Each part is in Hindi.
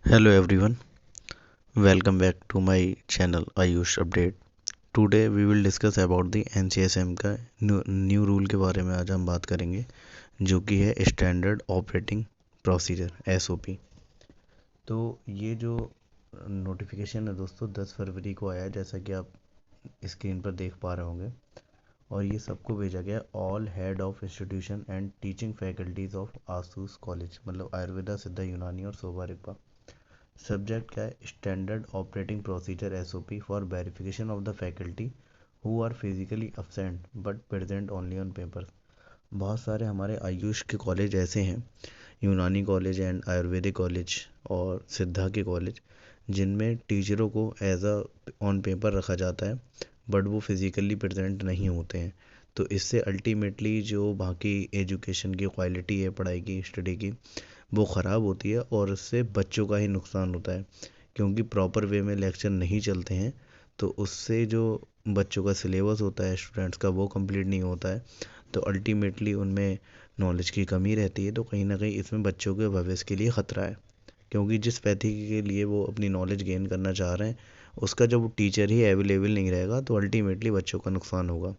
Hello everyone, welcome back to my channel Ayush Update. Today we will discuss about the NCSM का न्यू रूल के बारे में आज हम बात करेंगे जो कि है स्टैंडर्ड ऑपरेटिंग प्रोसीजर एसओपी। तो ये जो नोटिफिकेशन है दोस्तों 10 फरवरी को आया है, जैसा कि आप स्क्रीन पर देख पा रहे होंगे। और ये सबको भेजा गया all head of institution and teaching faculties of Asus college, मतलब आयुर्वेदा, सिद्धा, यूनानी और सोबा रिग्पा। सब्जेक्ट क्या है? Standard operating procedure SOP for verification of the faculty who are physically absent but present only on paper. बहुत सारे हमारे आयुष के कॉलेज ऐसे हैं, यूनानी कॉलेज एंड आयुर्वेदिक कॉलेज और सिद्धा के कॉलेज, जिनमें टीचरों को एज अ ऑन पेपर रखा जाता है बट वो फिज़िकली प्रेजेंट नहीं होते हैं। तो इससे अल्टीमेटली जो बाकी एजुकेशन की क्वालिटी है, पढ़ाई की, स्टडी की, वो ख़राब होती है और उससे बच्चों का ही नुकसान होता है, क्योंकि प्रॉपर वे में लेक्चर नहीं चलते हैं। तो उससे जो बच्चों का सिलेबस होता है स्टूडेंट्स का, वो कंप्लीट नहीं होता है। तो अल्टीमेटली उनमें नॉलेज की कमी रहती है। तो कहीं ना कहीं इसमें बच्चों के भविष्य के लिए ख़तरा है, क्योंकि जिस पैथी के लिए वो अपनी नॉलेज गेन करना चाह रहे हैं, उसका जब वो टीचर ही अवेलेबल नहीं रहेगा तो अल्टीमेटली बच्चों का नुकसान होगा।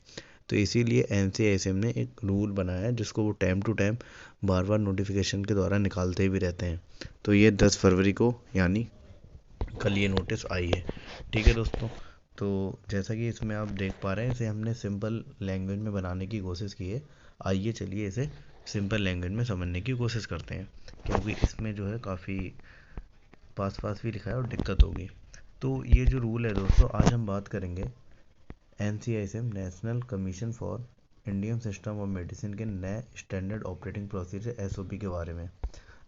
तो इसीलिए एनसीआईएसएम ने एक रूल बनाया है जिसको वो टाइम टू टाइम बार बार नोटिफिकेशन के द्वारा निकालते भी रहते हैं। तो ये 10 फरवरी को यानी कल ये नोटिस आई है। ठीक है दोस्तों। तो जैसा कि इसमें आप देख पा रहे हैं, इसे हमने सिंपल लैंग्वेज में बनाने की कोशिश की है। आइए चलिए इसे सिंपल लैंग्वेज में समझने की कोशिश करते हैं, क्योंकि इसमें जो है काफ़ी पास पास भी लिखा है और दिक्कत होगी। तो ये जो रूल है दोस्तों, आज हम बात करेंगे NCISM national commission for Indian system of medicine के नए स्टैंडर्ड ऑपरेटिंग प्रोसीजर एसओपी के बारे में,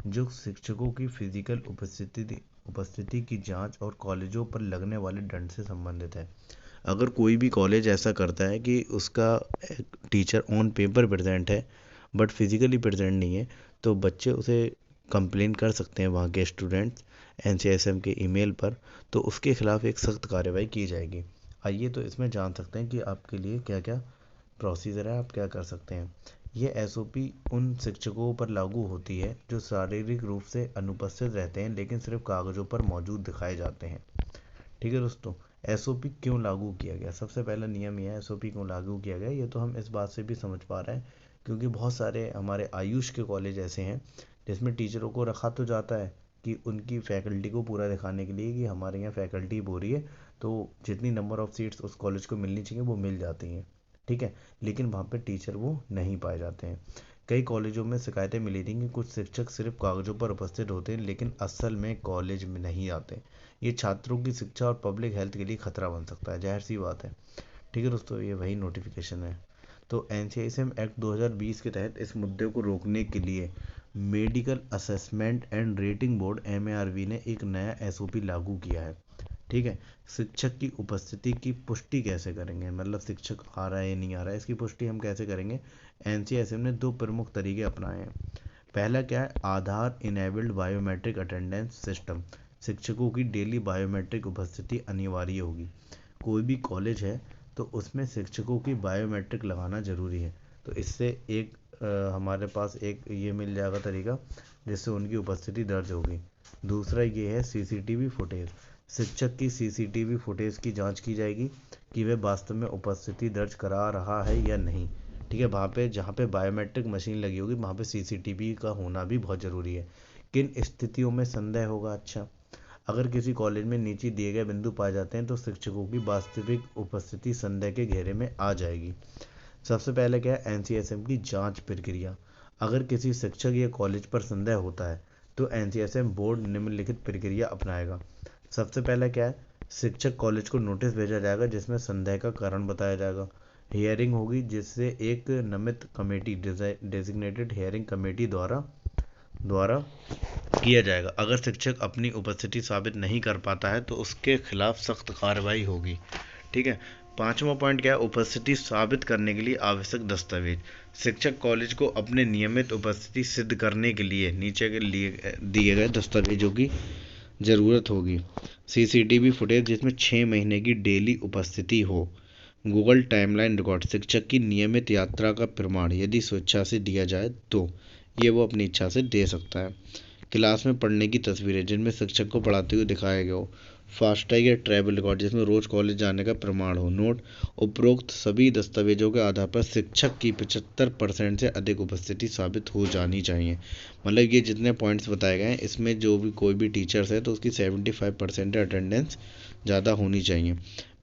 जो शिक्षकों की फिजिकल उपस्थिति की जांच और कॉलेजों पर लगने वाले दंड से संबंधित है। अगर कोई भी कॉलेज ऐसा करता है कि उसका टीचर ऑन पेपर प्रेजेंट है बट फिजिकली प्रेजेंट नहीं है, तो बच्चे उसे कंप्लेन कर सकते हैं, वहाँ के स्टूडेंट्स, एनसीएसएम के ईमेल पर। तो उसके खिलाफ एक सख्त कार्रवाई की जाएगी। आइए तो इसमें जान सकते हैं कि आपके लिए क्या क्या प्रोसीजर है, आप क्या कर सकते हैं। ये एसओपी उन शिक्षकों पर लागू होती है जो शारीरिक रूप से अनुपस्थित रहते हैं लेकिन सिर्फ कागजों पर मौजूद दिखाए जाते हैं। ठीक है दोस्तों। एसओपी क्यों लागू किया गया? सबसे पहला नियम यह है, एसओपी क्यों लागू किया गया, ये तो हम इस बात से भी समझ पा रहे हैं, क्योंकि बहुत सारे हमारे आयुष के कॉलेज ऐसे हैं जिसमें टीचरों को रखा तो जाता है कि उनकी फैकल्टी को पूरा दिखाने के लिए कि हमारे यहाँ फैकल्टी पूरी है, तो जितनी नंबर ऑफ़ सीट्स उस कॉलेज को मिलनी चाहिए वो मिल जाती हैं। ठीक है। लेकिन वहाँ पे टीचर वो नहीं पाए जाते हैं। कई कॉलेजों में शिकायतें मिली थी कि कुछ शिक्षक सिर्फ कागजों पर उपस्थित होते हैं लेकिन असल में कॉलेज में नहीं आते। ये छात्रों की शिक्षा और पब्लिक हेल्थ के लिए खतरा बन सकता है, जाहिर सी बात है। ठीक है दोस्तों, ये वही नोटिफिकेशन है। तो एनसीआईएसएम एक्ट 2020 के तहत इस मुद्दे को रोकने के लिए medical assessment and rating board MARB ने एक नया एसओपी लागू किया है। ठीक है। शिक्षक की उपस्थिति की पुष्टि कैसे करेंगे, मतलब शिक्षक आ रहा है या नहीं आ रहा है, इसकी पुष्टि हम कैसे करेंगे? एनसीएसएम ने दो प्रमुख तरीके अपनाए हैं। पहला क्या है? आधार इनेबल्ड बायोमेट्रिक अटेंडेंस सिस्टम। शिक्षकों की डेली बायोमेट्रिक उपस्थिति अनिवार्य होगी। कोई भी कॉलेज है तो उसमें शिक्षकों की बायोमेट्रिक लगाना ज़रूरी है। तो इससे एक हमारे पास एक ये मिल जाएगा तरीका जिससे उनकी उपस्थिति दर्ज होगी। दूसरा ये है सीसीटीवी फुटेज। शिक्षक की सीसीटीवी फुटेज की जांच की जाएगी कि वह वास्तव में उपस्थिति दर्ज करा रहा है या नहीं। ठीक है। वहाँ पे जहाँ पे बायोमेट्रिक मशीन लगी होगी वहाँ पे सीसीटीवी का होना भी बहुत ज़रूरी है। किन स्थितियों में संदेह होगा? अच्छा, अगर किसी कॉलेज में नीचे दिए गए बिंदु पाए जाते हैं तो शिक्षकों की वास्तविक उपस्थिति संदेह के घेरे में आ जाएगी। सबसे पहले क्या है? एनसीएसएम की जांच प्रक्रिया। अगर किसी शिक्षक या कॉलेज पर संदेह होता है तो एनसीएसएम बोर्ड निम्नलिखित प्रक्रिया अपनाएगा। सबसे पहले क्या है? शिक्षक कॉलेज को नोटिस भेजा जाएगा जिसमें संदेह का कारण बताया जाएगा। हियरिंग होगी जिससे एक नामित कमेटी, डेजिग्नेटेड हियरिंग कमेटी द्वारा द्वारा किया जाएगा। अगर शिक्षक अपनी उपस्थिति साबित नहीं कर पाता है तो उसके खिलाफ सख्त कार्रवाई होगी। ठीक है। पांचवा पॉइंट क्या है? उपस्थिति साबित करने के लिए आवश्यक दस्तावेज। शिक्षक कॉलेज को अपने नियमित उपस्थिति सिद्ध करने के लिए नीचे के लिए दिए गए दस्तावेजों की ज़रूरत होगी। सीसीटीवी फुटेज जिसमें 6 महीने की डेली उपस्थिति हो। Google timeline record. शिक्षक की नियमित यात्रा का प्रमाण यदि स्वेच्छा से दिया जाए तो ये वो अपनी इच्छा से दे सकता है। क्लास में पढ़ने की तस्वीरें जिनमें शिक्षक को पढ़ाते हुए दिखाया गया हो। फास्टैग या ट्रैवल रिकॉर्ड जिसमें रोज कॉलेज जाने का प्रमाण हो। नोट, उपरोक्त सभी दस्तावेजों के आधार पर शिक्षक की 75% से अधिक उपस्थिति साबित हो जानी चाहिए। मतलब ये जितने पॉइंट्स बताए गए हैं इसमें जो भी कोई भी टीचर्स है तो उसकी 75% अटेंडेंस ज़्यादा होनी चाहिए।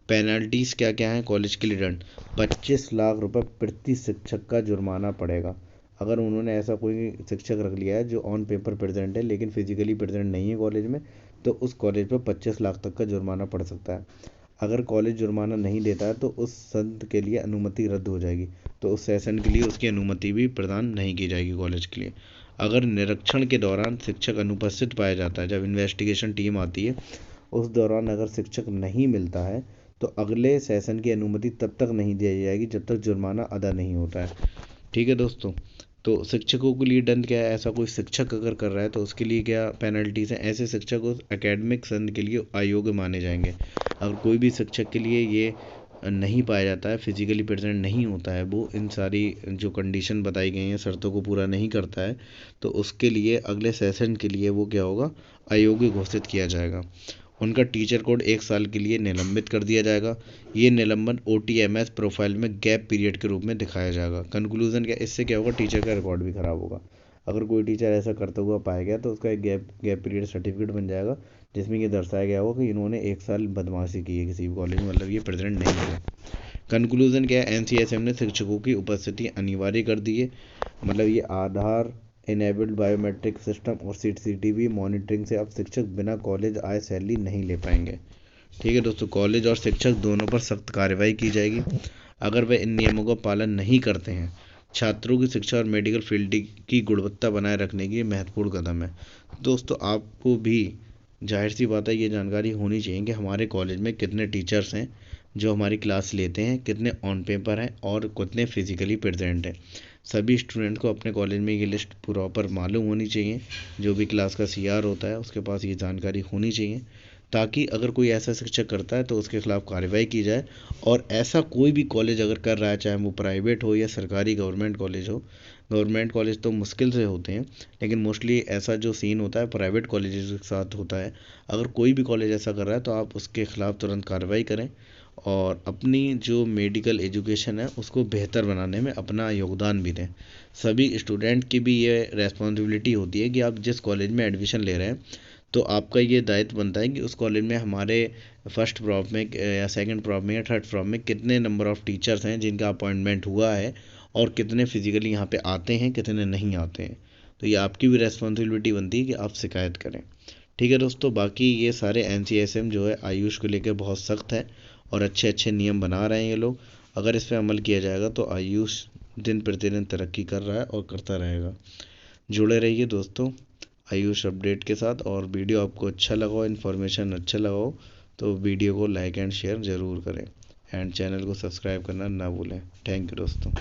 पेनल्टीज क्या क्या है कॉलेज के लिए? दंड 25 लाख रुपए प्रति शिक्षक का जुर्माना पड़ेगा। अगर उन्होंने ऐसा कोई शिक्षक रख लिया है जो ऑन पेपर प्रेजेंट है लेकिन फिजिकली प्रेजेंट नहीं है कॉलेज में, तो उस कॉलेज पर 25 लाख तक का जुर्माना पड़ सकता है। अगर कॉलेज जुर्माना नहीं देता है तो उस संत के लिए अनुमति रद्द हो जाएगी, तो उस सेशन के लिए उसकी अनुमति भी प्रदान नहीं की जाएगी कॉलेज के लिए। अगर निरीक्षण के दौरान शिक्षक अनुपस्थित पाया जाता है, जब इन्वेस्टिगेशन टीम आती है उस दौरान अगर शिक्षक नहीं मिलता है तो अगले सेशन की अनुमति तब तक नहीं दी जाएगी जब तक जुर्माना अदा नहीं होता है। ठीक है दोस्तों, तो शिक्षकों के लिए दंड क्या है? ऐसा कोई शिक्षक अगर कर रहा है तो उसके लिए क्या पेनल्टीज हैं? ऐसे शिक्षक उस एकेडमिक संघ के लिए अयोग्य माने जाएंगे। अगर कोई भी शिक्षक के लिए ये नहीं पाया जाता है, फिजिकली प्रेजेंट नहीं होता है, वो इन सारी जो कंडीशन बताई गई हैं शर्तों को पूरा नहीं करता है, तो उसके लिए अगले सेशन के लिए वो क्या होगा? अयोग्य घोषित किया जाएगा। उनका टीचर कोड 1 साल के लिए निलंबित कर दिया जाएगा। ये निलंबन OTMS प्रोफाइल में गैप पीरियड के रूप में दिखाया जाएगा। कंक्लूजन क्या? इससे क्या होगा? टीचर का रिकॉर्ड भी खराब होगा। अगर कोई टीचर ऐसा करता हुआ पाया गया तो उसका एक गैप पीरियड सर्टिफिकेट बन जाएगा जिसमें ये दर्शाया गया होगा कि इन्होंने 1 साल बदमाशी की है किसी भी कॉलेज में, मतलब ये प्रेजेंट नहीं थे। कंक्लूजन क्या है? NCSM ने शिक्षकों की उपस्थिति अनिवार्य कर दी है। मतलब ये आधार इनेबल्ड बायोमेट्रिक सिस्टम और CCTV मॉनिटरिंग से अब शिक्षक बिना कॉलेज आए सैलरी नहीं ले पाएंगे। ठीक है दोस्तों, कॉलेज और शिक्षक दोनों पर सख्त कार्रवाई की जाएगी अगर वे इन नियमों का पालन नहीं करते हैं। छात्रों की शिक्षा और मेडिकल फील्ड की गुणवत्ता बनाए रखने की महत्वपूर्ण कदम है। दोस्तों आपको भी जाहिर सी बात है ये जानकारी होनी चाहिए कि हमारे कॉलेज में कितने टीचर्स हैं जो हमारी क्लास लेते हैं, कितने ऑन पेपर हैं और कितने फिजिकली प्रेजेंट हैं। सभी स्टूडेंट को अपने कॉलेज में ये लिस्ट प्रॉपर मालूम होनी चाहिए। जो भी क्लास का CR होता है उसके पास ये जानकारी होनी चाहिए, ताकि अगर कोई ऐसा शिक्षक करता है तो उसके खिलाफ कार्रवाई की जाए। और ऐसा कोई भी कॉलेज अगर कर रहा है, चाहे वो प्राइवेट हो या सरकारी गवर्नमेंट कॉलेज हो, गवर्नमेंट कॉलेज तो मुश्किल से होते हैं लेकिन मोस्टली ऐसा जो सीन होता है प्राइवेट कॉलेज के साथ होता है। अगर कोई भी कॉलेज ऐसा कर रहा है तो आप उसके खिलाफ तुरंत कार्रवाई करें और अपनी जो मेडिकल एजुकेशन है उसको बेहतर बनाने में अपना योगदान भी दें। सभी स्टूडेंट की भी ये रेस्पॉन्सिबिलिटी होती है कि आप जिस कॉलेज में एडमिशन ले रहे हैं तो आपका ये दायित्व बनता है कि उस कॉलेज में हमारे फर्स्ट प्रॉप में या सेकंड प्रॉप में या थर्ड प्रॉप में कितने नंबर ऑफ़ टीचर्स हैं जिनका अपॉइंटमेंट हुआ है और कितने फिजिकली यहाँ पे आते हैं, कितने नहीं आते हैं। तो ये आपकी भी रेस्पॉन्सिबिलिटी बनती है कि आप शिकायत करें। ठीक है दोस्तों, बाकी ये सारे NCSM जो है आयुष को लेकर बहुत सख्त है और अच्छे अच्छे नियम बना रहे हैं ये लोग। अगर इस पर अमल किया जाएगा तो आयुष दिन प्रतिदिन तरक्की कर रहा है और करता रहेगा। जुड़े रहिए दोस्तों आयुष अपडेट के साथ। और वीडियो आपको अच्छा लगा हो, इन्फॉर्मेशन अच्छा लगा हो तो वीडियो को लाइक एंड शेयर ज़रूर करें एंड चैनल को सब्सक्राइब करना ना भूलें। थैंक यू दोस्तों।